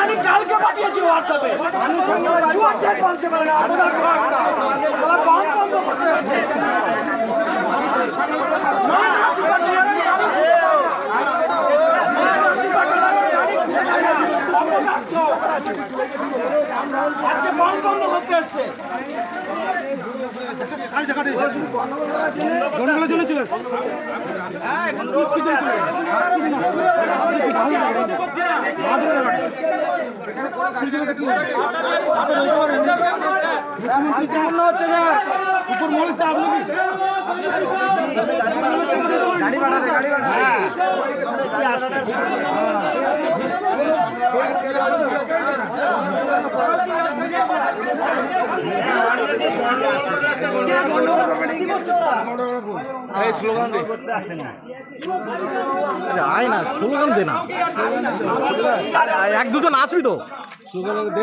আমি কালকে পাঠিয়েছি হোয়াটসঅ্যাপে বলতে পারে না আজকে বন্ধ করতে আসছে জন্য চলে আসছে উপর মলে চাপ নাকি গাড়ি বাড়াতে স্লোগান দে আয় না স্লোগান দে না এক দুজন আসবি তো স্লোগান দে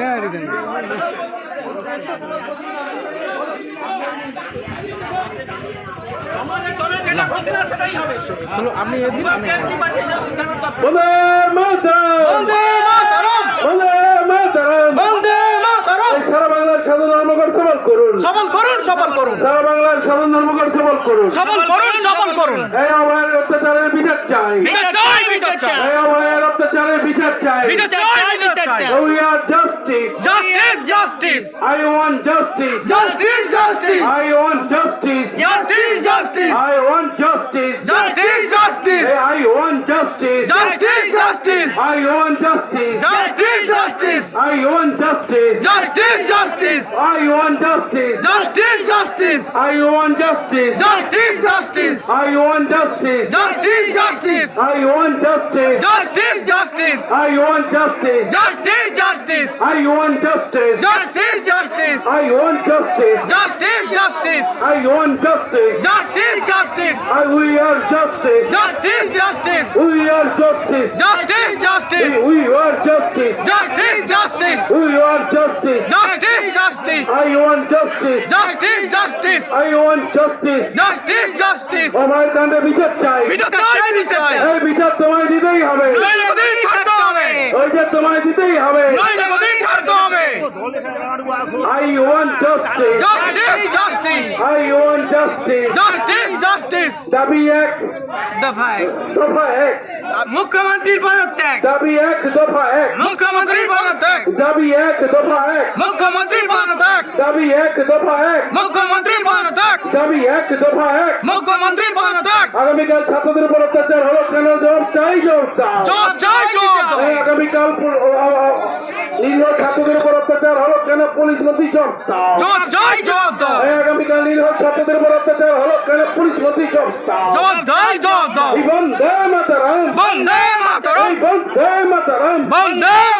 আপনি সারা বাংলার সাধারণ ধর্মঘট সফল করুন সারা বাংলার সাধারণ ধর্মঘট সফল করুন এই অভয়ের অত্যাচারের বিচার চাই এই অভয়ের অত্যাচারের বিচার চাই We are justice. I want justice. I want justice. I want justice. I want justice. I want justice. I want justice. I want justice. I want justice. I want justice. I want justice. I want justice. I want justice. I want justice. I want justice. We are justice. We are justice. We are justice. We are justice. I want justice. I want justice. আমার কাণ্ডে বিচার চাই এই বিচার তোমায় দিতেই হবে ওই যে তোমায় দিতেই হবে I want justice. I want justice. দাবি এক দফা এক মুখ্যমন্ত্রীর পদত্যাগ দাবি এক দফা এক মুখ্যমন্ত্রীর পদত্যাগ দাবি এক দফা এক মুখ্যমন্ত্রীর পদত্যাগ দাবি এক দফা এক মুখ্যমন্ত্রীর পদত্যাগ দাবি এক দফা এক মুখ্যমন্ত্রীর পদত্যাগ আগামীকাল ছাত্রদের উপর অত্যাচার হলো কেন জবাব চাই আগামীকাল নিরীহ ছাত্রদের উপর অত্যাচার হলো কেন পুলিশ মন্ত্রী জবাব দাও আগামীকাল নিরীহ ছাত্রদের উপর অত্যাচার হলো কেন পুলিশ মন্ত্রী জবাব দাও বন্দে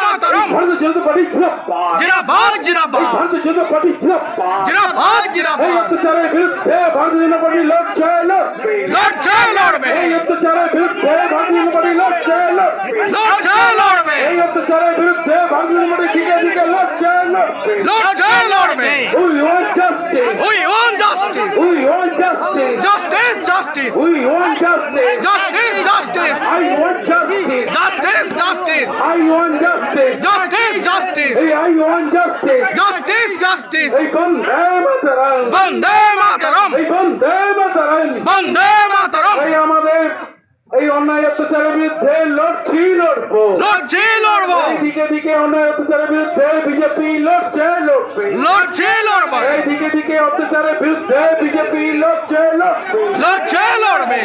মাতরম ভারতীয় জনতা পার্টি জিন্দাবাদ ভারতীয় জনতা পার্টি জিন্দাবাদ এই অত্যাচারের বিরুদ্ধে ভারতীয় জনতা পার্টি লড়বে এই অত্যাচারের বিরুদ্ধে ভারতীয় জনতা পার্টি লড়বে এই অত্যাচারের বিরুদ্ধে ভারতীয় জনতা পার্টি দিকে লড়বে We want justice. We want justice. We want justice. We want justice. I want justice. I want justice. Hey, I want justice. Hey, Bande Mataram. Hey, Bande Mataram. Hey, আমাদের এই অন্যায় অত্যাচারের বিরুদ্ধে লড়বো এই দিকে অন্যায় অত্যাচারের বিরুদ্ধে বিজেপি লড়বে এই দিকে অত্যাচারের বিরুদ্ধে বিজেপি লড়বে